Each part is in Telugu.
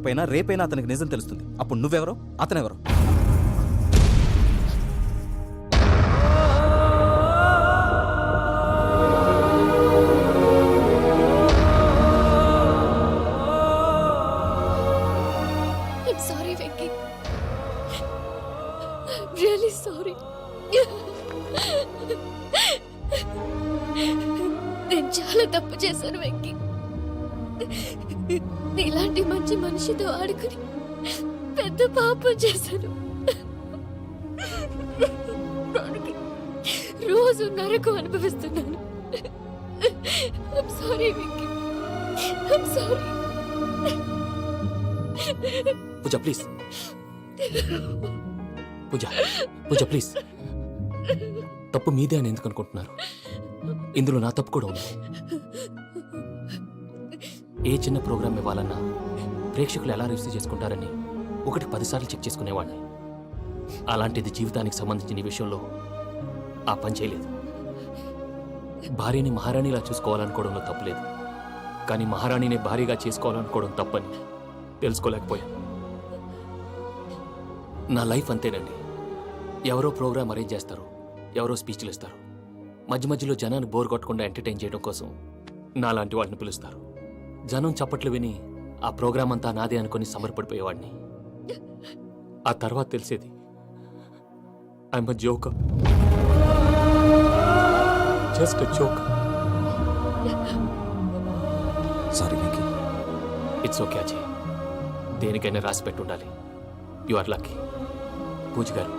పైన రేపైనా అతనికి నిజం తెలుస్తుంది. అప్పుడు నువ్వెవరో అతనెవరో. Sorry Venky, really sorry. నేను చాలా తప్పు చేశాను వెంకీ. నీలాంటి మంచి మనిషితో ఆడుకుని పెద్ద పాపం చేశాను. రోజు నరకం అనుభవిస్తున్నాను. I'm sorry Venky, I'm sorry. Pooja please, Pooja Pooja please. తప్పు మీదే అని ఎందుకు అనుకుంటున్నారు? ఇందులో నా తప్పు కూడా ఉంది. ఏ చిన్న ప్రోగ్రామ్ ఇవ్వాలన్నా ప్రేక్షకులు ఎలా రిసీవ్ చేసుకుంటారని 10 సార్లు చెక్ చేసుకునేవాడిని. అలాంటిది జీవితానికి సంబంధించిన ఈ విషయంలో ఆ పని చేయలేదు. భార్యని మహారాణిలా చూసుకోవాలనుకోవడంలో తప్పులేదు, కానీ మహారాణిని భార్యగా చేసుకోవాలనుకోవడం తప్పని తెలుసుకోలేకపోయాను. నా లైఫ్ అంతేనండి. ఎవరో ప్రోగ్రామ్ అరేంజ్ చేస్తారు, ఎవరో స్పీచ్లు ఇస్తారు. మధ్య మధ్యలో జనాన్ని బోర్ కొట్టకుండా ఎంటర్టైన్ చేయడం కోసం నాలాంటి వాళ్ళని పిలుస్తారు. జనం చప్పట్లు విని ఆ ప్రోగ్రామ్ అంతా నాదే అనుకుని సమర్పడిపోయేవాడిని. ఆ తర్వాత తెలిసేది I'm a joker, just a joker. Sorry Venky. It's okay Ajay, దేనికైనా రాసి పెట్టి ఉండాలి. You are lucky. పూజ గారు,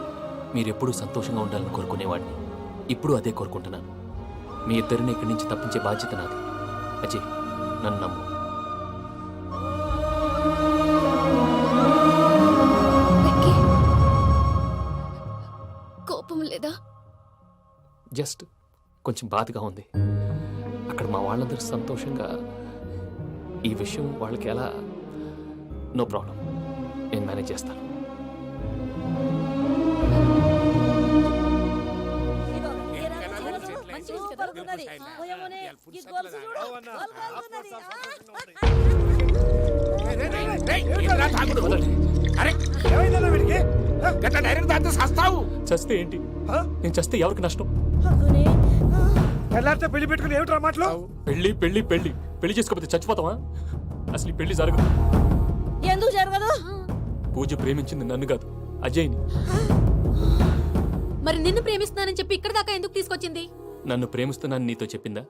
మీరెప్పుడూ సంతోషంగా ఉండాలని కోరుకునేవాడిని. ఇప్పుడు అదే కోరుకుంటున్నాను. మీ ఇద్దరిని ఇక్కడి నుంచి తప్పించే బాధ్యత నాది. అజయ్, నన్ను నమ్ము. వెంకీ, కోపం లేదా? జస్ట్ కొంచెం బాధగా ఉంది. అక్కడ మా వాళ్ళందరూ సంతోషంగా, ఈ విషయం వాళ్ళకి ఎలా? నో ప్రాబ్లం, నేను మేనేజ్ చేస్తాను. చస్తే ఏంటి? నేను చస్తే ఎవరికి నష్టం? పెళ్లి పెట్టుకుని ఏమిట్రా మాటలు? పెళ్లి పెళ్లి పెళ్లి పెళ్లి చేసుకోకపోతే చచ్చిపోతావా? అసలు ఈ పెళ్లి జరగదు. ఎందుకు జరగదు? పూజ ప్రేమించింది నన్ను కాదు, అజయ్ని. మరి నిన్ను ప్రేమిస్తున్నానని చెప్పి ఇక్కడ దాకా ఎందుకు తీసుకొచ్చింది? నన్ను ప్రేమిస్తున్నాను నీతో చెప్పిందా?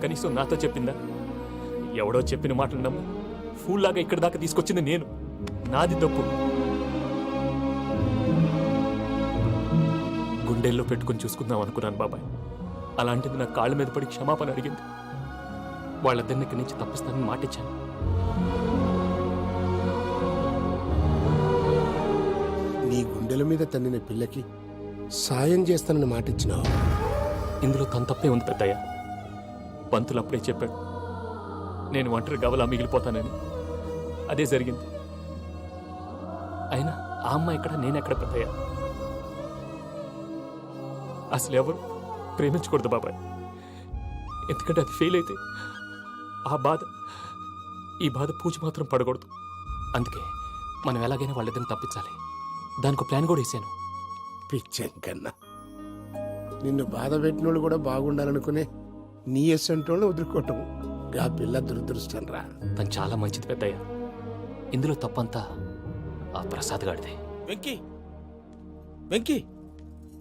కనీసం నాతో చెప్పిందా? ఎవడో చెప్పిన మాటలు నమ్ము ఫూల్ లాగా ఇక్కడ దాకా తీసుకొచ్చింది నేను. నాది తప్పు. గుండెల్లో పెట్టుకుని చూసుకుందాం అనుకున్నాను బాబాయ్. అలాంటిది నా కాళ్ళ మీద పడి క్షమాపణ అడిగింది. వాళ్ళిద్దరిని ఇక్కడి నుంచి తప్పిస్తానని మాటిచ్చాను. నీ గుండెల మీద తన్నిన పిల్లకి సాయం చేస్తానని మాటిచ్చినావు. ఇందులో తన తప్పే ఉంది పెద్దయ్య. పంతులు అప్పుడే చెప్పాడు నేను ఒంటరి గవలా మిగిలిపోతానని. అదే జరిగింది. అయినా ఆ అమ్మ ఎక్కడ, నేనెక్కడ పెద్దయ్య? అసలు ఎవరు ప్రేమించకూడదు బాబాయ్. ఎందుకంటే అది ఫెయిల్ అయితే ఆ బాధ, ఈ బాధ పూజ మాత్రం పడకూడదు. అందుకే మనం ఎలాగైనా వాళ్ళిద్దరిని తప్పించాలి. దానికి ప్లాన్ కూడా వేసాను. పిచ్చంకన్నా, నిన్ను బాధ పెట్టినోళ్ళు కూడా బాగుండాలనుకునే నీ ఎస్సంటోళ్ళు వదులుకోవటం గా పిల్ల దురదృష్టం రా. తను చాలా మంచిది పెద్దయ్య. ఇందులో తప్పంతా ఆ ప్రసాద్ గాడిదే. వెంకీ, వెంకీ,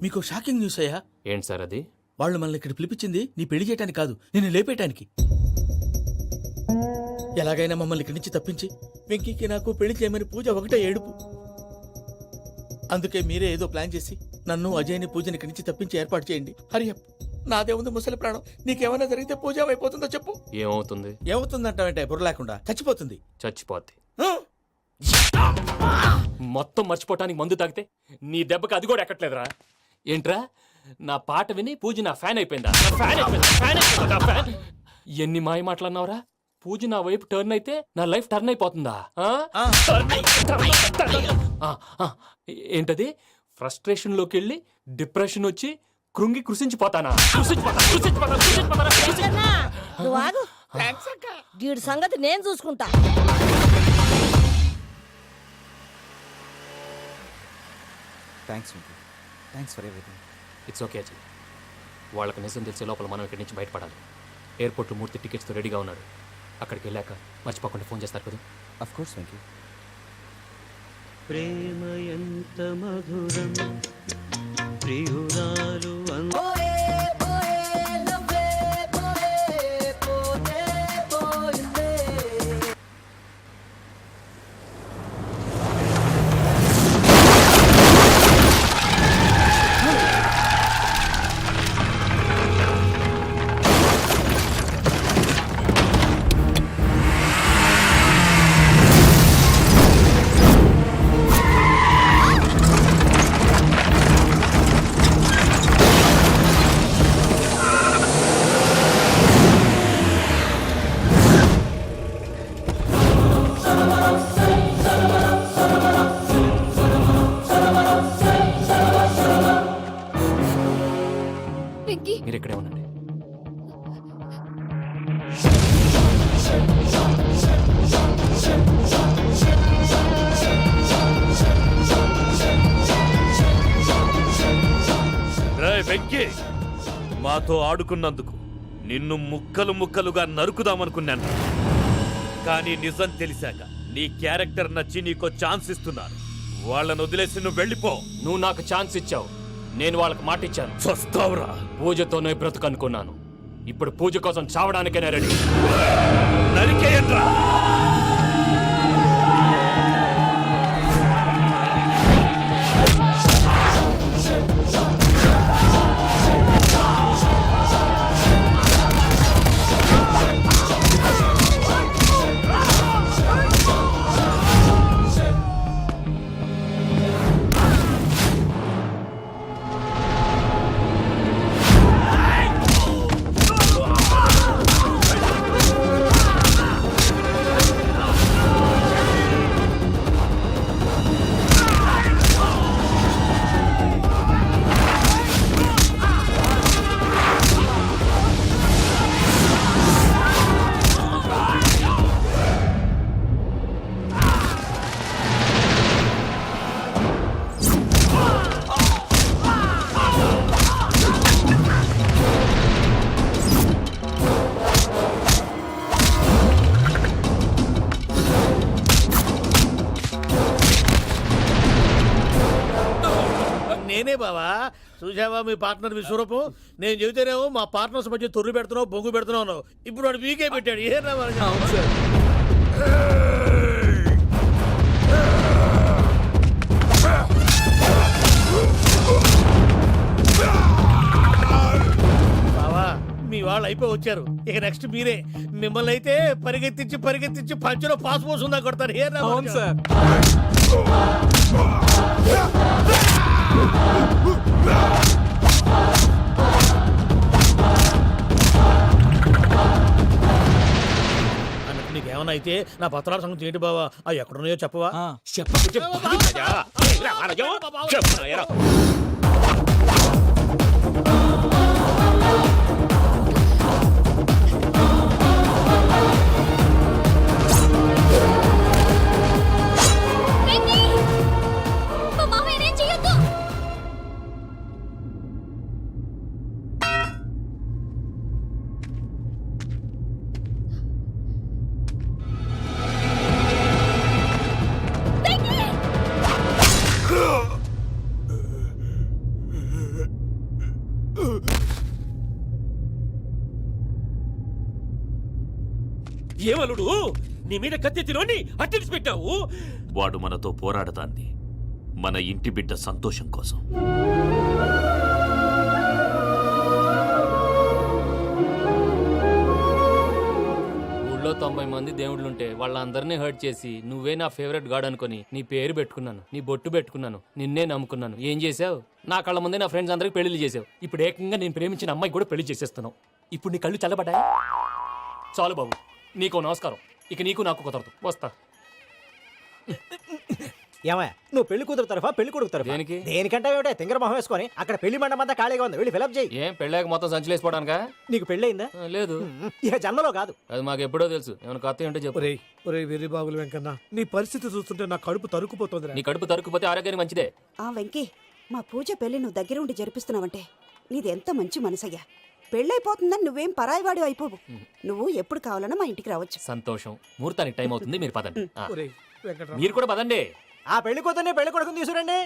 మీకు షాకింగ్ న్యూస్ అయ్యా. ఏంటి సార్ అది? వాళ్ళు మనల్ని ఇక్కడ పిలిపించింది నీ పెళ్లి చేయటానికి కాదు, నిన్ను లేపేయటానికి. ఎలాగైనా మమ్మల్ని ఇక్కడి నుంచి తప్పించి వెంకీకి నాకు పెళ్లి చేయమని పూజ ఒకటే ఏడుపు. అందుకే మీరే ఏదో ప్లాన్ చేసి నన్ను అజయ్ని పూజని ఇక్కడి నుంచి తప్పించి ఏర్పాటు చేయండి. హరియప్, నాదే ఉంది ముసలి ప్రాణం. నీకేమైనా జరిగితే పూజ అయిపోతుందో చెప్పు. ఏమవుతుంది? ఏమవుతుందంటావంటే బుర్ర లేకుండా చచ్చిపోతుంది. చచ్చిపోద్ది. ఆ? మొత్తం మర్చిపోవటానికి మందు తాగితే నీ దెబ్బకి అది కూడా ఎక్కట్లేదురా. ఏంట్రా, నా పాట విని పూజ నా ఫ్యాన్ అయిపోయిందా? ఎన్ని మాయ మాటలన్నావురా? పూజ నా వైపు టర్న్ అయితే నా లైఫ్ టర్న్ అయిపోతుందా? ఏంటది? ఫ్రస్ట్రేషన్ లోకి వెళ్ళి డిప్రెషన్ వచ్చి కృంగి కృషించిపోతానా? నువ్వు ఆగు. వీడి సంగతి నేను చూసుకుంటా. Thanks Venky. Thanks for everything. It's okay Ajay. వాళ్ళకి నిజం తెలిసే లోపల మనం ఇక్కడి నుంచి బయటపడాలి. ఎయిర్పోర్ట్లో మూర్తి టికెట్స్తో రెడీగా ఉన్నాడు. అక్కడికి వెళ్ళాక మర్చిపోకుండా ఫోన్ చేస్తారు కదా. Of course Venky. ప్రేమ ఎంత మధురం ప్రియురాలు వెంకీ మీరు ఇక్కడే ఉండండి. రే వెంకీ, మాతో ఆడుకున్నందుకు నిన్ను ముక్కలు ముక్కలుగా నరుకుదామనుకున్నాను. కానీ నిజం తెలిసాక నీ క్యారెక్టర్ నచ్చి నీకో ఛాన్స్ ఇస్తున్నారు. వాళ్ళను వదిలేసి నువ్వు వెళ్ళిపో. నువ్వు నాకు ఛాన్స్ ఇచ్చావు, నేను వాళ్ళకి మాట ఇచ్చాను. చస్తావురా. పూజతోనే బ్రతుకనుకున్నాను. ఇప్పుడు పూజ కోసం చావడానికైనా రెడీ. నరికేయండ్రా. నేనే బావా. చూసావా మీ పార్ట్నర్ విశ్వరూపం? నేను చెబితేనేమో మా పార్ట్నర్స్ మధ్య తొర్రు పెడుతున్నావు, బొంగు పెడుతున్నావు. ఇప్పుడు వాడు వీకే పెట్టాడు. ఏ బావా, మీ వాళ్ళు అయిపోయి వచ్చారు. ఇక నెక్స్ట్ మీరే. మిమ్మల్ని అయితే పరిగెత్తించి పరిగెత్తించి పంచలో పాస్ పోసుందా కొడతారు. ఏ సార్. అన్నట్టు నీకేమన్నా అయితే నా పత్రాల సంగతి ఏంటి బావా? అవి ఎక్కడున్నాయో చెప్పవా? వెంకీ మా మామయ్య ఏం చేయొద్దు. ఏమలుడు, నీ మీద కత్తెత్తిలోని అట్టెలిసి పెట్టావు. వాడు మనతో పోరాడతాంది మన ఇంటి బిడ్డ సంతోషం కోసం. ఊళ్ళో 90 మంది దేవుళ్ళుంటే వాళ్ళందరినీ హర్ట్ చేసి నువ్వే నా ఫేవరెట్ గాడ్ అనుకుని నీ పేరు పెట్టుకున్నాను, నీ బొట్టు పెట్టుకున్నాను, నిన్నే నమ్ముకున్నాను. ఏం చేసావు? నా కళ్ళ ముందే నా ఫ్రెండ్స్ అందరికి పెళ్లి చేసావు. ఇప్పుడు ఏకంగా నేను ప్రేమించిన అమ్మాయి కూడా పెళ్లి చేసేస్తున్నావు. ఇప్పుడు నీ కళ్ళు చల్లబడ్డాయి. చాలు బాబు, నీకో నమస్కారం. ఇక నీకు నాకు కుదరదు. వస్తా. ఏమయ్య, నువ్వు పెళ్లి కూతురు తరఫా పెళ్లి కొడుకు తరఫా? దేనికి? దేనికంటే ఏమిటే తింగర మొహం వేసుకొని అక్కడ పెళ్లి మండపం అంతా ఖాళీగా ఉంది, వెళ్ళి ఫిలప్ చేయి. ఏం పెళ్ళాక మొత్తం సంచలేసిపోవడానికా? నీకు పెళ్ళయిందా? లేదు. ఇక జన్మలో కాదు. అది మాకు ఎప్పుడో తెలుసు. ఏమైనా కొత్త ఏంటో చెప్పు. ఒరే వెర్రి బాగులు వెంకన్న, నీ పరిస్థితి చూస్తుంటే నా కడుపు తరుక్కుపోతుంది. నీ కడుపు తరుక్కుపోతే ఆరోగ్యానికి మంచిదే. వెంకీ మా పూజ పెళ్లి నువ్వు దగ్గరుండి జరిపిస్తున్నావంటే నీదెంత మంచి మనసయ్యా. పెళ్ళైపోతుందని నువ్వేం పరాయివాడి అయిపోవు. నువ్వు ఎప్పుడు కావాలన్నా మా ఇంటికి రావచ్చు. సంతోషం. ముహూర్తానికి టైం అవుతుంది, మీరు పదండి. ఒరేయ్, వెంకట్రావు. మీరు కూడా పదండి. ఆ పెళ్లి కూతుర్ని పెళ్లి కొడుకుని తీసుకురండి.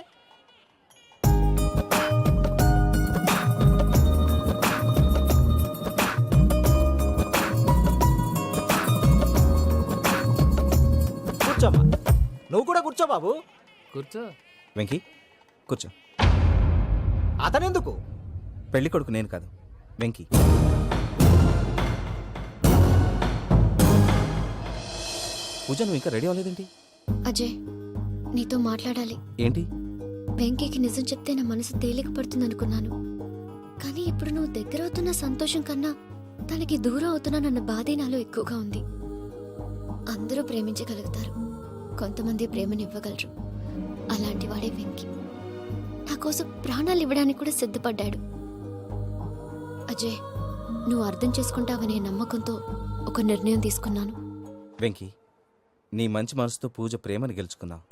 కూర్చోమ్మా. నువ్వు కూడా కూర్చో బాబు. కూర్చో. వెంకీ కూర్చో. అతనెందుకు? పెళ్లి కొడుకు నేను కాదు, వెంకీ. పూజ, నువ్వు ఇంకా రెడీ అవ్వలేదేంటి? అజయ్, నీతో మాట్లాడాలి. ఏంటి? వెంకీకి నిజం చెప్తే నా మనసు తేలిక పడుతుంది అనుకున్నాను. కానీ ఇప్పుడు నువ్వు దగ్గర అవుతున్న సంతోషం కన్నా తనకి దూరం అవుతున్నానన్న బాధే నాలో ఎక్కువగా ఉంది. అందరూ ప్రేమించగలుగుతారు, కొంతమంది ప్రేమనివ్వగలరు. అలాంటి వాడే వెంకీ. నా కోసం ప్రాణాలు ఇవ్వడానికి కూడా సిద్ధపడ్డాడు. అజయ్, నువ్వు అర్థం చేసుకుంటావనే నమ్మకంతో ఒక నిర్ణయం తీసుకున్నాను. వెంకీ, నీ మంచి మనసుతో పూజ ప్రేమను గెలుచుకున్నావు.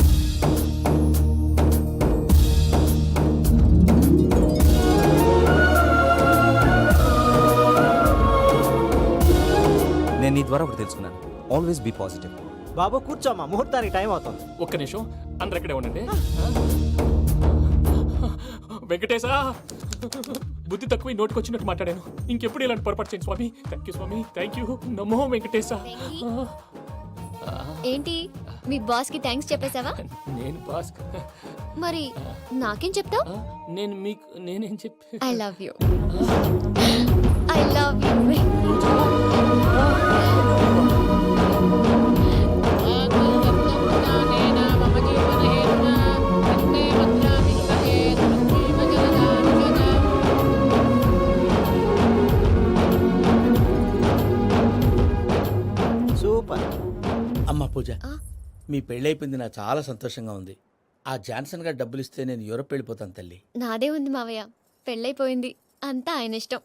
నేను నీ ద్వారా ఒకటి తెలుసుకున్నాను. Always be positive. బాబు కూర్చోమ్మా, ముహూర్తానికి టైం అవుతుంది. ఒక్క నిమిషం, అందరు ఎక్కడే ఉండండి. వెంకటేశా, బుద్ధి తక్కువ నోటుకొచ్చినట్టు మాట్లాడాను. ఇంకెప్పుడు ఇలాంటి పొరపాటు చేయండి స్వామి. థ్యాంక్ యూ స్వామి, థ్యాంక్ యూ. నమో వెంకటేశా. ఏంటి, మీ బాస్ కి థ్యాంక్స్ చెప్పేశావా? నేను బాస్. మరి నాకేం చెప్తావు? నేను మీకు నేనేం చెప్పి. I love you. I love you. Super. అమ్మ పూజ, ఆ? మీ పెళ్ళైపోయింది, నాకు చాలా సంతోషంగా ఉంది. ఆ జాన్సన్ గారు డబ్బులు ఇస్తే నేను యూరోప్ వెళ్ళిపోతాను తల్లి. నాదే ఉంది మావయ్య, పెళ్ళైపోయింది, అంతా ఆయన ఇష్టం.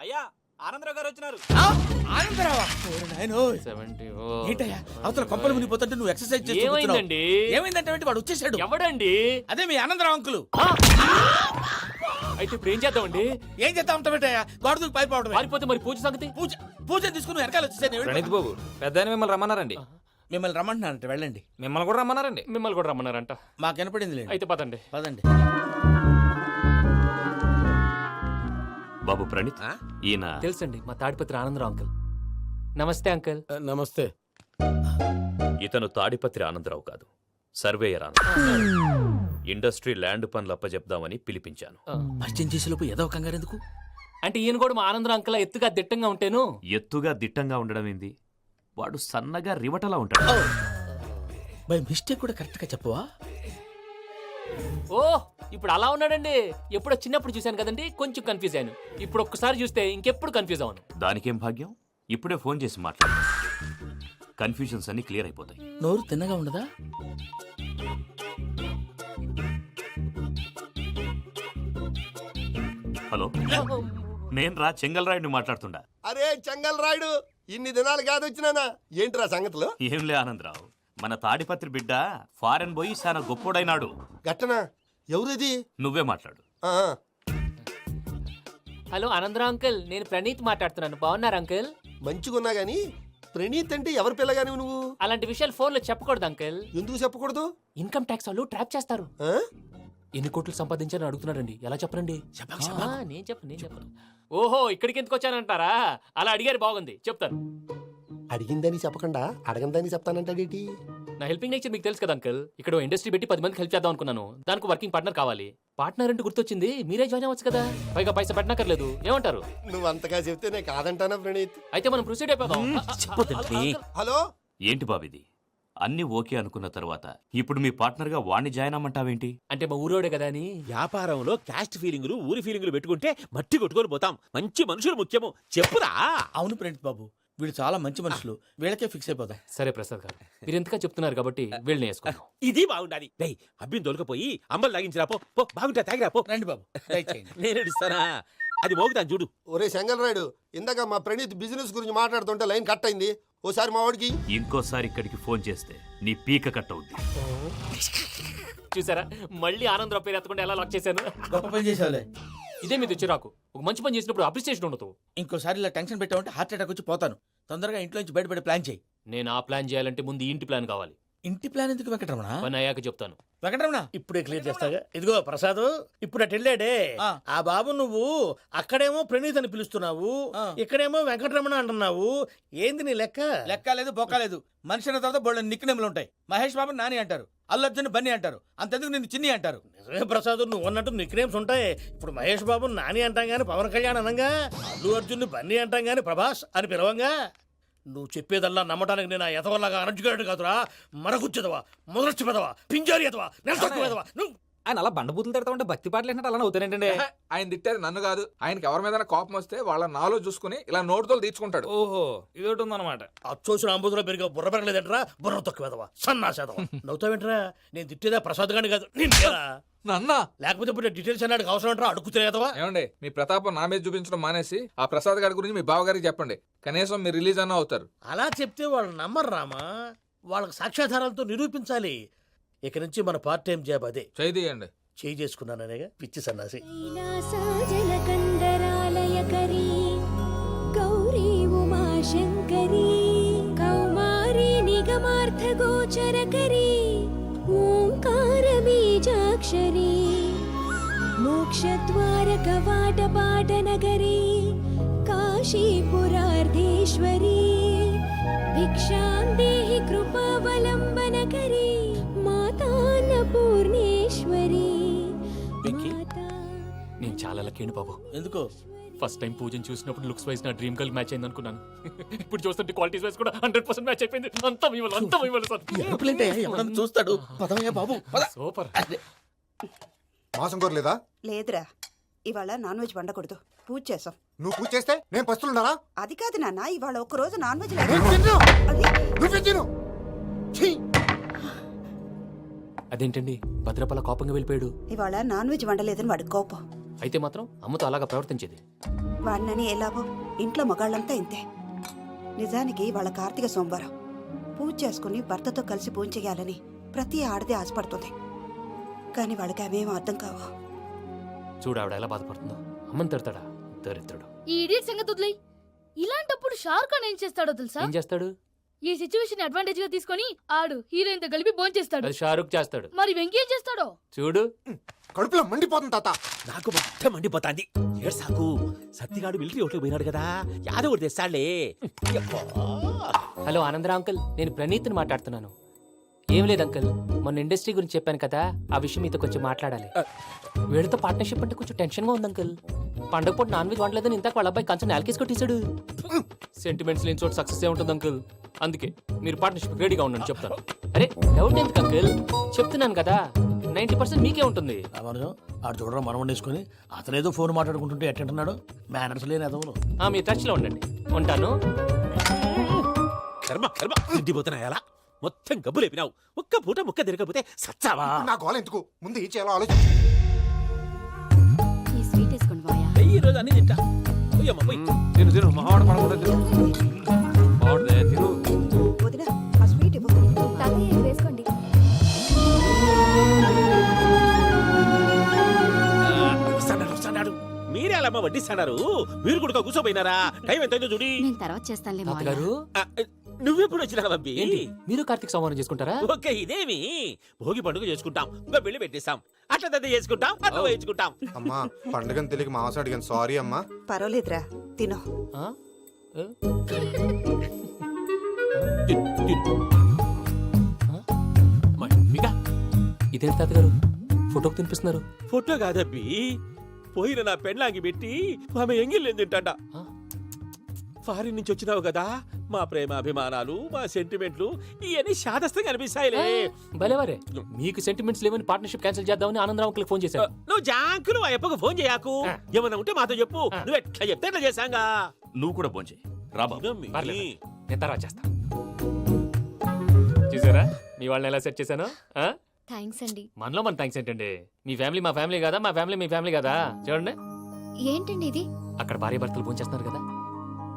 అయ్యా, ఆనందరావు గారు వచ్చినారు. ఆనందరావా? ఓరి నాయనో. 70. ఏంటయ్యా, అవతల కొంపలు మునిగిపోతుంటే నువ్వు ఎక్సర్సైజ్ చేస్తూ కూర్చున్నావు. ఏమైందండి? ఏమైందంటే వాడు వచ్చేసాడు. ఎవడండి? అదే మీ ఆనందరావు అంకులు. అయితే ఇప్పుడు ఏం చేద్దామండి? ఏం చేస్తా ఉంటావేటయ్యా, గోడ దూకి పైపోవడమే. పారిపోతే మరి పూజ సంగతి? పూజ తీసుకుని వెనకాల వచ్చేసాను. ప్రణీత్ బాబు, పెద్ద ఆయన మిమ్మల్ని రమ్మన్నారండి. మిమ్మల్ని రమ్మంటున్నారంట, వెళ్ళండి. మిమ్మల్ని కూడా రమ్మన్నారండి. మిమ్మల్ని కూడా రమ్మన్నారంట. మాకు వినపడింది లేండి. అయితే పదండి. పదండి. బాబు ప్రణీత్, ఈయన తెలుసండి, మా తాడిపత్రి ఆనందరావు అంకుల్. నమస్తే అంకుల్. నమస్తే. ఇతను తాడిపత్రి ఆనందరావు కాదు, సర్వేయర్ ఆనందరావు. ఇండస్ట్రీ ల్యాండ్ పనులు అప్పచెప్దామని పిలిపించాను. పరిచయం చేసేలోపు ఏదో కంగారు ఎందుకు? అంటే ఈయన కూడా మా ఆనందరావు అంకుల్ ఎత్తుగా దిట్టంగా ఉంటేను. ఎత్తుగా దిట్టంగా ఉండడం ఏంది, వాడు సన్నగా రివటలా ఉంటాడు. బై మిస్టేక్ కూడా కరెక్ట్ గా చెప్పవా? ఓ, ఇప్పుడు అలా ఉన్నాడండి. ఎప్పుడో చిన్నప్పుడు చూశాను కదండి, కొంచెం కన్ఫ్యూజ్ అయ్యాను. ఇప్పుడు ఒక్కసారి చూస్తే ఇంకెప్పుడు కన్ఫ్యూజ్ అవ్వను. దానికేం భాగ్యం, ఇప్పుడే ఫోన్ చేసి మాట్లాడు. కన్ఫ్యూజన్స్ అన్ని క్లియర్ అయిపోతాయి. నోరు తిన్నగా ఉండదా? హలో, నేను రా చెంగల్రాయుడిని మాట్లాడుతుండా. అరే చెంగల్ రాయుడు, ఇన్ని దినాలు కాదు వచ్చినానా? ఏంట్రా సంగతులు? ఏంలే ఆనందరావు, మన తాడిపత్రి బిడ్డ ఫారెన్ పోయి చాలా గొప్పోడైనాడు. గట్టనా? ఎవరిది? నువ్వే మాట్లాడు. ఆ, హలో ఆనందరావు అంకుల్, నేను ప్రణీత్ మాట్లాడుతున్నాను. బాగున్నారు అంకుల్? మంచిగున్నా గాని ప్రణీత్ అంటే ఎవరి పిల్లగాని నువ్వు? అలాంటి విషయాలు ఫోన్లో చెప్పకూడదు అంకుల్. ఎందుకు చెప్పకూడదు? ఇన్కమ్ ట్యాక్స్ వాళ్ళు ట్రాప్ చేస్తారు. ఆ? ఎన్ని కోట్లు సంపాదించాలని అడుగుతున్నాడండి. ఎలా చెప్పరండి? నేను చెప్పను. ఓహో, ఇక్కడికి ఎందుకు వచ్చానంటారా? అలా అడిగారు, బాగుంది, చెప్తాను. అడిగిందని చెప్పకుండా అడగందని చెప్తానంటాడేటి? నా హెల్పింగ్ నేచర్ మీకు తెలుసు కదా అంకుల్. ఇక్కడ ఇండస్ట్రీ పెట్టి 10 మందికి హెల్ప్ చేద్దాం అనుకున్నాను. దానికి వర్కింగ్ పార్ట్నర్ కావాలి. పార్ట్నర్ అంటే గుర్తొచ్చింది, మీరే జాయిన్ అవ్వచ్చు కదా. పైగా పైసా పెట్టనక్కర్లేదు. ఏమంటారు? నువ్వు అంతగా చెప్తేనే కాదంటానా ప్రణీత్? అయితే మనం ప్రొసీడ్ అయిపోదాం. హలో, ఏంటి బాబిది, అన్ని ఓకే అనుకున్న తర్వాత ఇప్పుడు మీ పార్ట్నర్గా వాణ్ణి జాయిన్ అమ్మంటావేంటి? అంటే మా ఊరోడే కదా అని. వ్యాపారంలో క్యాస్ట్ ఫీలింగులు, ఊరి ఫీలింగులు పెట్టుకుంటే మట్టి కొట్టుకొని పోతాం. మంచి మనుషులు ముఖ్యము. చెప్పురా. అవును ప్రణీత్ బాబు, వీళ్ళు చాలా మంచి మనుషులు. వీళ్ళకే ఫిక్స్ అయిపోదాం. సరే ప్రసాద్ గారు, మీరు ఎంతగా చెప్తున్నారు కాబట్టి వీళ్ళని వేసుకుందాం. ఇది బాగుండాలి. డై అబ్బిని దొలకపోయి అంబలు లాగించిరా. పో పో, బాగుంటా, తాగిరా పో. రండి బాబు, దయచేయండి. నేను ఇస్తానా? అది మోగుతాను చూడు. ఒరే రాయుడు, ఇందాక మా ప్రణీత్ బిజినెస్ గురించి మాట్లాడుతుంటే లైన్ కట్ అయింది. ఓసారి మా వాడికి ఇంకోసారి ఇక్కడికి ఫోన్ చేస్తే నీ పీక కట్ అవుద్ది. చూసారా మళ్ళీ ఆనందరావు పేరు ఎత్తకుండా ఎలా లాక్ చేశాను. గొప్ప పని చేసావులే. ఇదే మీద చిరాకు. ఒక మంచి పని చేసినప్పుడు అప్రిసియేషన్ ఉండదు. ఇంకోసారి ఇలా టెన్షన్ పెట్టామంటే హార్ట్ అటాక్ వచ్చి పోతాను. తొందరగా ఇంట్లో నుంచి బయటపడే ప్లాన్ చేయి. నేను ఆ ప్లాన్ చేయాలంటే ముందు ఈ ఇంటి ప్లాన్ కావాలి. ఇంటి ప్లాన్ ఎందుకు వెంకటరమణ? పని అయ్యాక చెప్తాను. వెంకటరమణ ఇప్పుడే క్లియర్ చేస్తాగా. ఇదిగో ప్రసాద్, ఇప్పుడు అటు వెళ్ళాడే ఆ బాబు, నువ్వు అక్కడేమో ప్రణీత్ అని పిలుస్తున్నావు, ఇక్కడేమో వెంకటరమణ అంటున్నావు. ఏంది నీ లెక్క? లెక్క లేదు బొక్క లేదు. మనిషి అన్న తర్వాత బోళ్ళ నిక్నెములు ఉంటాయి. మహేష్ బాబు నాని అంటారు, అల్లు అర్జున్ బన్నీ అంటారు, అంతెందుకు నిన్ను చిన్ని అంటారు. నిజమే ప్రసాద్, నువ్వు అన్నట్టు నిక్నేమ్స్ ఉంటాయి. ఇప్పుడు మహేష్ బాబు నాని అంటాం గాని పవన్ కళ్యాణ్ అనంగా, అల్లు అర్జున్ బన్నీ అంటాం గాని ప్రభాస్ అని పిలవంగా. నువ్వు చెప్పేదల్లా నమ్మటానికి నేను ఎతవల్లాగా అనర్జుగాడు కాదురా. మరగుచ్చదవా, మొదలచ్చి పెదవా, పింజారి ఎదవా, నెలసొక్కుదవా నువ్వు. ఆయన అలా బండబూతులు తిడతా ఉంటే భక్తి పాటలు ఏంటంటే అలా అవుతానంటే. ఆయన తిట్టేది నన్ను కాదు, ఆయనకి ఎవరి మీద కోపం వస్తే వాళ్ళ నాలో చూసుకుని ఇలా నోటుతో తీర్చుకుంటాడు. ఓహో, ఇదొకటి ఉందన్నమాట. అచ్చోసిన అంబుదులో పెరిగా బుర్ర పెరగలేదంటరా, బుర్ర తొక్కువేదవా, సన్నాసేదవా. నవ్వుతావేంట్రా? నేను తిట్టేదా ప్రసాద్ గాని కాదు, నన్నా. లేకపోతే ఇప్పుడు డీటెయిల్స్ అన్నాడు అవసరం అంటారా, అడుగుతులేదవా. ఏమండి, మీ ప్రతాపం నా మీద చూపించడం మానేసి ఆ ప్రసాద్ గారి గురించి మీ బావగారికి చెప్పండి. కనీసం మీరు రిలీజ్ అన్న అవుతారు. అలా చెప్తే వాళ్ళు నమ్మరు రామా. వాళ్ళకి సాక్ష్యాధారాలతో నిరూపించాలి. ఇక నుంచి మన పార్ట్ టైం జాబ్ అదే. చేయండి. చేయి చేసుకున్నాననేగా పిచ్చి సన్నాసి. కైలాసజలకండరాలయకరీ గౌరీ ఉమాశంకరీ కౌమారీ నిగమార్థగోచరకరీ ఓంకార బీజాక్షరీ మోక్షద్వారకవాటపాటనగరీ కాశీపురార్ధేశ్వరీ భిక్షాం దేహి కృపావలంబనకరీ మాతాన్నపూర్ణేశ్వరీ. నేను చాలా లక్కీని బాబు. ఎందుకో? ఫస్ట్ టైం పూజను చూసినప్పుడు లుక్స్ వైజ్ నా డ్రీమ్ గర్ల్ మ్యాచ్ అయింది అనుకున్నాను. ఇప్పుడు చూస్తుంటే క్వాలిటీస్ వైజ్ కూడా 100% మ్యాచ్ అయిపోయింది. అంతా ఇవ్వాలి సార్. ఎవడన్నా చూస్తాడు. పదవయ్యా బాబు, సూపర్. మాసం కోరలేదా? లేదురా, ఇవాళ నాన్ వెజ్ వండకూడదు, పూజ చేసాం. నువ్వు పూజ చేస్తే నేను పస్తులున్నారా? అది కాదు నాన్న, ఇవాళ ఒక రోజు నాన్ వెజ్ అదేంటండి భద్రపల కోపంగా వెళ్ళిపోయాడు? ఇవాళ నాన్ వెజ్ వండలేదని వాడి కోపం. అయితే మాత్రం అమ్మతో అలాగా ప్రవర్తించేది. వాడినని ఏ లాభం? ఇంట్లో మగాళ్ళంతా ఇంతే. నిజానికి వాళ్ళ కార్తీక సోమవారం పూజ చేసుకుని భర్తతో కలిసి పూజ చేయాలని ప్రతి ఆడది ఆశపడుతుంది. కానీ వాళ్ళకి అవేమో అర్థం కావు. చూడు ఆవిడ ఎలా బాధపడుతుందో. అమ్మని తిడతాడా దరిద్రుడు. ఈ ఇడియట్ సంగతి వదిలేయ్. ఇలాంటప్పుడు షారుఖ్ ఖాన్ ఏం చేస్తాడో తెలుసా? ఏం చేస్తాడు? ఈ సిచ్యువేషన్ అడ్వాంటేజ్ గా తీసుకొని ఆడు హీరోయిన్ తో కలిపి బోన్ చేస్తాడు. అది షారుఖ్ చేస్తాడు. మరి వెంకీ ఏం చేస్తాడో చూడు. కడుపులో మండిపోతుంది తాత. నాకు మొత్తం మండిపోతాంది. ఏడ్సాకు, సత్తిగాడు మిలిటరీ ఓట్లు పోయినాడు కదా, యాదవ్ తెస్తాడులే. హలో ఆనందరా అంకుల్, నేను ప్రణీత్ని మాట్లాడుతున్నాను. ఏం లేదు అంకుల్, మొన్న ఇండస్ట్రీ గురించి చెప్పాను కదా, ఆ విషయం మీతో కొంచెం మాట్లాడాలి. వీళ్ళతో పార్ట్నర్షిప్ అంటే కొంచెం టెన్షన్ గా ఉంది అంకుల్. పండగ పూట నాన్ వెజ్ వండలేదని ఇంతకు వాళ్ళ అబ్బాయి కంచెం నేలకేసి కొట్టేశాడు. సెంటిమెంట్స్ లేని చోట సక్సెస్ ఏ ఉంటుంది అంకుల్. అందుకే మీరు పార్ట్నర్షిప్ రెడీగా ఉండండి చెప్తాను. అరే డౌట్ ఎందుకు అంకుల్, చెప్తున్నాను కదా 90% మీకే ఉంటుంది. ఆడు చూడరా మనం వండేసుకుని అతనేదో ఫోన్ మాట్లాడుకుంటుంటే ఎట్టంటున్నాడు. మేనర్స్ లేని అదవులు. మీరు టచ్ లో ఉండండి. ఉంటాను. కర్మ కర్మ తిండిపోతున్నా ఎలా మొత్తం గబ్బు లేపినావు. ఒక్క పూట ముక్క తిరగకపోతే సచ్చావా? నా గోల ఎందుకు, ముందు ఏం చేయాలో ఆలోచించు. ఈ స్వీట్ వేసుకోండి బాయా. ఈ రోజు అన్ని తింటా. పోయమ్మ పోయి. తిను మహావాడ పడకూడదు. తిను. వదినా, ఆ స్వీట్ ఇవ్వు. వేసుకోండి. వస్తాడు. మీరే అలా వడ్డిస్తాడారు, మీరు కూడా కూర్చోపోయినారా? టైం ఎంతైందో చూడి. నేను తర్వాత చేస్తానులే మావయ్య. గారు నువ్వెప్పుడు వచ్చినా బంబి? ఏంటి మీరు కార్తీక్ సంహారం చేసుకుంటారా? ఓకే, ఇదేమి భోగి పండుగ చేసుకుంటాం, ఇంకా పెళ్లి పెట్టేస్తాం, అట్లా దద్ద చేసుకుంటాం, అట్లా వేయించుకుంటాం. అమ్మా పండుగని తెలియక మాంసం అడిగాను, సారీ అమ్మా. పర్వాలేదురా, తినో. ఆ? ఏ? ఇదేంటి తాతగారు ఫోటోకి తినిపిస్తున్నారు? ఫోటో కాదబ్బి, పోయిన నా పెళ్ళాంగి పెట్టి ఆమె ఎంగిల్లేం తింటాడ. ఫారిన్ నుంచి వచ్చినావు కదా, మా ప్రేమ అభిమానాలు, మా సెంటిమెంట్లు ఇవన్నీ శాదస్తంగా అనిపిస్తాయిలే. భలేవారే, మీకు సెంటిమెంట్స్ లేవని పార్ట్నర్షిప్ క్యాన్సిల్ చేద్దామని ఆనందరావు అంకుల్కి ఫోన్ చేశాను. నువ్వు జాంకులు ఆ ఎప్పకు ఫోన్ చేయకు. ఏమన్నా ఉంటే మాతో చెప్పు. నువ్వు ఎట్లా చెప్తే ఎట్లా చేశాంగా. నువ్వు కూడా ఫోన్ చేయి రాబా. పర్లేదు, నేను తర్వాత చేస్తా. చూసారా మీ వాళ్ళని ఎలా సెట్ చేశాను? థ్యాంక్స్ అండి. మనలో మన థ్యాంక్స్ ఏంటండి, మీ ఫ్యామిలీ మా ఫ్యామిలీ కదా, మా ఫ్యామిలీ మీ ఫ్యామిలీ కదా. చూడండి ఏంటండి ఇది? అక్కడ భార్య భర్తలు భోంచేస్తున్నారు కదా,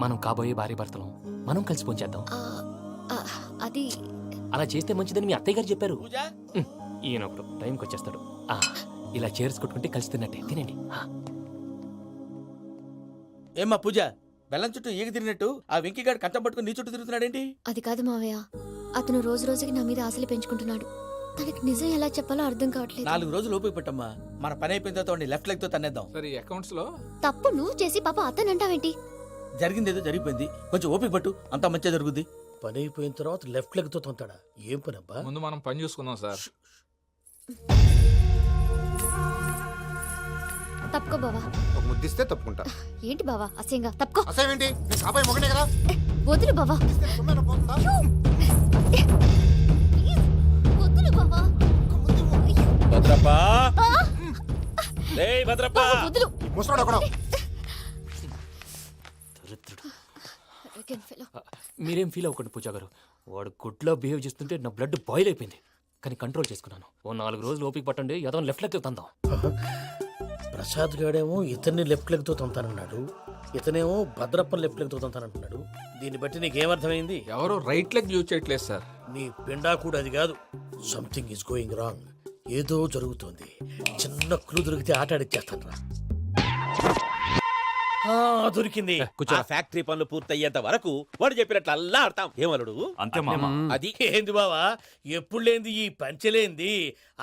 మనం కాబోయే భార్య భర్తలు మనం కలిసి భోంచేద్దాం. ఆ, ఆ, అది అలా చేస్తే మంచిదని మీ అత్తయ్య గారు చెప్పారు. పూజ ఈయన ఒకడు టైంకి వచ్చేస్తాడు. ఇలా చేర్స్ కొట్టుకుంటే కలిసి తిన్నట్టే. తినండి. ఏమ్మా పూజ, బెల్లం చుట్టూ ఈగ తిరిగినట్టు ఆ వెంకీగాడు కంటం పట్టుకుని నీ చుట్టూ తిరుగుతున్నాడేంటి? అది కాదు మావయ్య, అతను రోజు రోజుకి నా మీద ఆశలు పెంచుకుంటున్నాడు. తనకి నిజం ఎలా చెప్పాలో అర్థం కావట్లేదు. 4 రోజులు ఓపిక పట్టమ్మా, మన పని అయిపోయిన తర్వాత లెఫ్ట్ లెగ్ తో తన్నేద్దాం. సరే అకౌంట్స్ లో తప్పు నువ్వు చేసి పాప అతను అంటావేంటి? జరిగిందేదో జరిగిపోయింది, కొంచెం ఓపిక పట్టు, అంతా మంచిగా జరుగుద్ది. పని అయిపోయిన తర్వాత లెఫ్ట్ లెగ్ తో తొంతాడా? ఏం పని అబ్బా? ముందు మనం పని చూసుకుందాం సార్. తప్పుకో బావా. ఒక ముద్దిస్తే తప్పుకుంటా. ఏంటి బావా అసహ్యంగా? తప్పుకో. అసేమేంటి, నీ కాబోయే మొగనే కదా. వదులు బావా. ఇస్తే సొమ్మేనా పోతుందా? వదులు బావా. భద్రప్ప, రేయ్ భద్రప్ప, బావా, వదులు. ఈ ముసలోడు ఒకడు. దరిద్రుడు. Arrogant fellow. మీరేం ఫీల్ అవ్వకండి పూజా గారు. వాడు గుడ్లో బిహేవ్ చేస్తుంటే నా బ్లడ్ బాయిల్ అయిపోయింది. కానీ కంట్రోల్ చేసుకున్నాను. ఓ 4 రోజులు ఓపిక పట్టండి, ఏదో లెఫ్ట్ లెక్క తందాం. ప్రసాద్ గాడేమో ఇతన్ని లెఫ్ట్ లెగ్ తో తొంతానన్నాడు, ఇతనేమో భద్రప్పని లెఫ్ట్ లెగ్ తో తొంతానంటున్నాడు. దీన్ని బట్టి నీకేమర్థమైంది? ఎవరు రైట్ లెగ్ యూజ్ చేయట్లేదు సార్. నీ పిండా కూడా అది కాదు. Something is going wrong. ఏదో జరుగుతోంది. చిన్న క్లూ దొరికితే ఆట ఆడిచ్చేస్తాను రా. దొరికింది. ఆ ఫ్యాక్టరీ పనులు పూర్తయ్యేంత వరకు వాడు చెప్పినట్లు అల్లా ఆడతాం. ఏమలుడు అంతే మామ. అది ఏంది బావా, ఎప్పుడు లేంది ఈ పంచలేంది,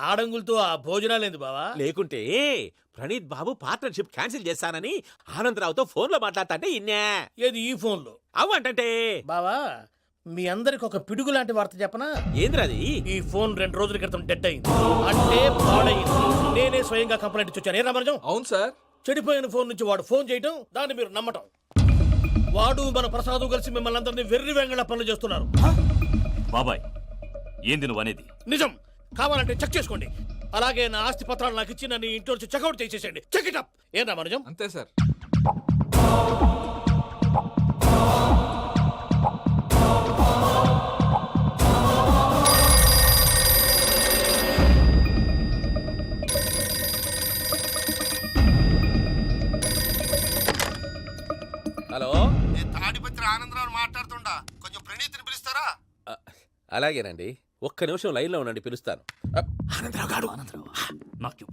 ఆడంగులతో ఆ భోజనాలేంది బావా? లేకుంటే ప్రణీత్ బాబు పార్ట్నర్షిప్ క్యాన్సిల్ చేస్తానని ఆనందరావుతో ఫోన్ లో మాట్లాడతాంటే ఇన్నే. ఏది ఈ ఫోన్ లో? అవ్వంటే బావా, మీ అందరికి ఒక పిడుగు లాంటి వార్త చెప్పనా? ఏంద్రది? ఈ ఫోన్ 2 రోజుల క్రితం డెడ్ అయింది, అంటే పాడైంది. నేనే స్వయంగా కంప్లైంట్ ఇచ్చి వచ్చాను. ఏ రామరాజం? అవును సార్. చెడిపోయిన ఫోన్ నుంచి వాడు ఫోన్ చేయటం, దాన్ని మీరు నమ్మటం. వాడు మన ప్రసాదు కలిసి మిమ్మల్ని అందరినీ వెర్రి వెంగళ పనులు చేస్తున్నారు. బాబాయ్, ఏంది నువ్వు అనేది? నిజం. కావాలంటే చెక్ చేసుకోండి. అలాగే నా ఆస్తి పత్రాలు నాకు ఇచ్చి నన్ను ఇంట్లో నుంచి చెక్అౌట్ చేసేసండి. Check it up. ఏం రామరాజం? అంతే సార్. హలో, నేను తాడిపత్రి ఆనందరావు మాట్లాడుతుండా, కొంచెం ప్రణీతిని పిలుస్తారా? అలాగేనండి. ఒక్క నిమిషం లైన్ లో ఉండండి, పిలుస్తాను. ఆనందరావు గాడు. నాకు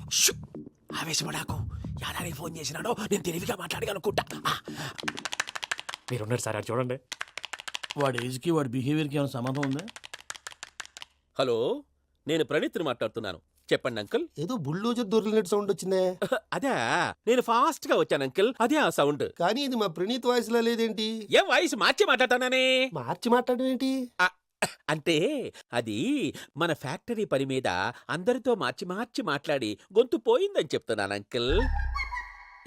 ఆవేశపడాకు. యాదానికి ఫోన్ చేసినాడో నేను తెలివిగా మాట్లాడగలనుకుంటా. మీరున్నారు సార్, అది చూడండి. వాడి ఏజ్కి వాడి బిహేవియర్కి ఏమైనా సంబంధం ఉందా? హలో, నేను ప్రణీత్ని మాట్లాడుతున్నాను. చెప్పండి అంకుల్. ఏదో బుల్డోజర్ దొరికినట్టు సౌండ్ వచ్చిందే. అదే, నేను ఫాస్ట్ గా వచ్చాను అంకుల్. అదే ఆ సౌండ్. కానీ ఇది మా ప్రణీత్ వాయిస్ లో లేదేంటి? ఏం వాయిస్ మార్చి మాట్లాడతానని? మార్చి మాట్లాడడం ఏంటి? అంటే అది మన ఫ్యాక్టరీ పని మీద అందరితో మార్చి మార్చి మాట్లాడి గొంతు పోయిందని చెప్తున్నాను అంకుల్.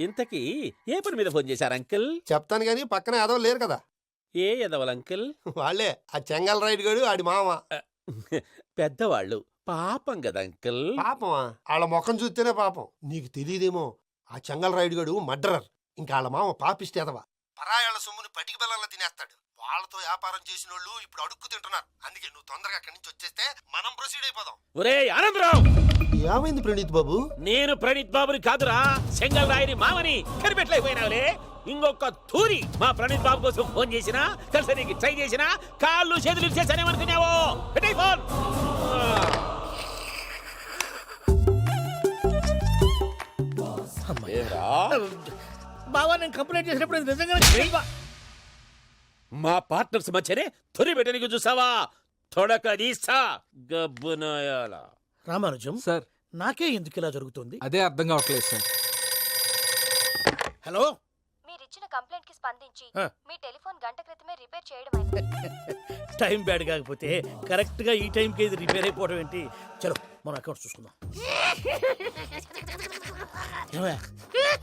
ఇంతకీ ఏ పని మీద ఫోన్ చేశారు అంకుల్? చెప్తాను గానీ పక్కన ఏదో లేరు కదా. ఏ ఎదవలు అంకుల్? వాళ్ళే ఆ చెంగల్ రైడ్ గడు ఆడి మామ. పెద్దవాళ్ళు, పాపం కదా అంకుల్. పాపమా? వాళ్ళ ముఖం చూస్తేనే పాపం. నీకు తెలియదేమో, ఆ చెంగల్ రైడ్ గడు మర్డరర్. ఇంకా వాళ్ళ మామ పాపిస్తేదవా. పరాయాళ్ళ సొమ్ముని పటికి బెల్లంలో తినేస్తాడు. వాళ్ళతో వ్యాపారం చేసిన వాళ్ళు ఇప్పుడు అడుక్కు తింటున్నారు. అందుకే నువ్వు తొందరగా అక్కడి నుంచి వచ్చేస్తే మనం ప్రొసీడ్ అయిపోదాం. ఒరే ఆనందరావు, ఏమైంది ప్రణీత్ బాబు? నేను ప్రణీత్ బాబుని కాదురా, సెంగల్ రాయని మామని. కనిపెట్టలేకపోయినావులే. ఇంకొక తూరి మా ప్రణీత్ బాబు కోసం ఫోన్ చేసినా, కలిసి నీకు ట్రై చేసినా, కాళ్ళు చేతులు చేశానేమనుకున్నావో. పెట్టే ఫోన్. బావా, నేను కంప్లైంట్ చేసినప్పుడు ఇది నిజంగా మా పార్ట్నర్స్ మధ్యనే తొలి పెట్టడానికి చూసావా? తొడక తీస్తా గబ్బునాయాల. రామానుజం సార్, నాకే ఎందుకు ఇలా జరుగుతుంది? అదే అర్థం కావట్లేదు సార్. హలో, మీరిచ్చిన కంప్లైంట్ కి స్పందించి ఆ. మీ టెలిఫోన్ గంట క్రితమే రిపేర్ చేయడం అయింది. టైం బ్యాడ్ కాకపోతే కరెక్ట్ గా ఈ టైంకి ఇది రిపేర్ అయిపోవడం ఏంటి? చలో మన అకౌంట్ చూసుకుందాం. ఏమయ్య,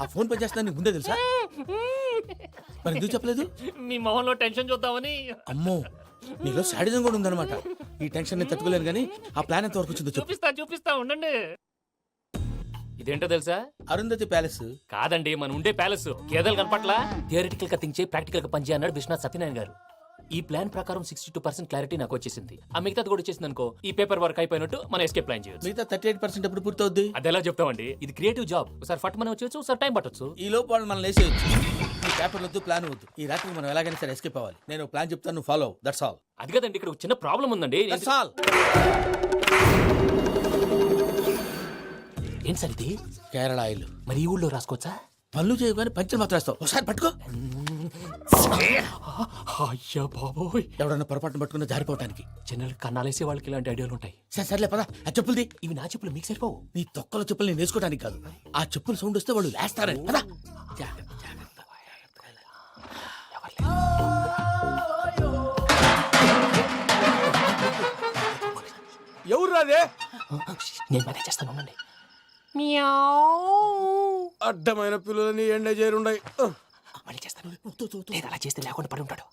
ఆ ఫోన్ పని చేస్తా నీకు ముందే తెలుసా? మరి ఎందుకు చెప్పలేదు? మీ మొహంలో టెన్షన్ చూద్దామని. అమ్మో, నీలో శాడిజం కూడా ఉందన్నమాట. ఈ టెన్షన్ నేను తట్టుకోలేను కానీ ఆ ప్లాన్ ఎంత వరకు వచ్చిందో చెప్పు. చూపిస్తా ఉండండి. ఇదేంటో తెలుసా? అరుంధతి ప్యాలెస్ కాదండి, మన ఉండే ప్యాలెస్. గేదెలు కనపట్లా? థియరిటికల్ గా థింక్ చేయి, ప్రాక్టికల్ గా పనిచేయ అన్నాడు విశ్వనాథ్ సత్యనారాయణ గారు. ఈ ప్లాన్ ప్రకారం 62% క్లారిటీ నాకు వచ్చేసింది. ఆ మిగతాది కూడా వచ్చేసింది అనుకో, ఈ పేపర్ వర్క్ అయిపోయినట్టు మనం ఎస్కేప్ ప్లాన్ చేయొచ్చు. మిగతా 38% ఎప్పుడు పూర్తవుద్ది? అది ఎలా చెప్తామండి, ఇది క్రియేటివ్ జాబ్. ఒకసారి ఫట్ మనం వచ్చేయచ్చు, ఒకసారి టైం పట్టొచ్చు. ఈ లోపు వాళ్ళు మనం లేసేయచ్చు. ఈ పేపర్ వద్దు, ప్లాన్ వద్దు. ఈ రాత్రికి మనం ఎలాగైనా సరే ఎస్కేప్ అవ్వాలి. నేను ప్లాన్ చెప్తాను, నువ్వు ఫాలో. That's all. అది కదండి, ఇక్కడ ఒక చిన్న ప్రాబ్లం ఉందండి. That's all. ఏం సార్ ఇది? కేరళ ఆయిల్. మరి ఈ ఊళ్ళో రాసుకోవచ్చా? పనులు చేయగానే పంచలు మాత్రం వేస్తావు. ఒకసారి పట్టుకో. అయ్యా బాబోయ్, ఎవడన్నా పొరపాటున పట్టుకున్న జారిపోవటానికి. జనరల్ కన్నాలేసే వాళ్ళకి ఇలాంటి ఐడియాలు ఉంటాయి. సర్లే పదా, ఆ చెప్పులది. ఇవి నా చెప్పులు మీకు సరిపోవు. నీ తొక్కల చెప్పులు నేను వేసుకోవడానికి కాదు, ఆ చెప్పులు సౌండ్ వస్తే వాళ్ళు లేస్తారని. పదా. ఎవరు రాదే? నేను మేనేజ్ చేస్తాను, ఉండండి. అడ్డమైన పిల్లలని ఎండ చేరుండయి. మళ్ళీ చేస్తాను. లేదు, అలా చేస్తే లేకుండా పడి ఉంటాడు.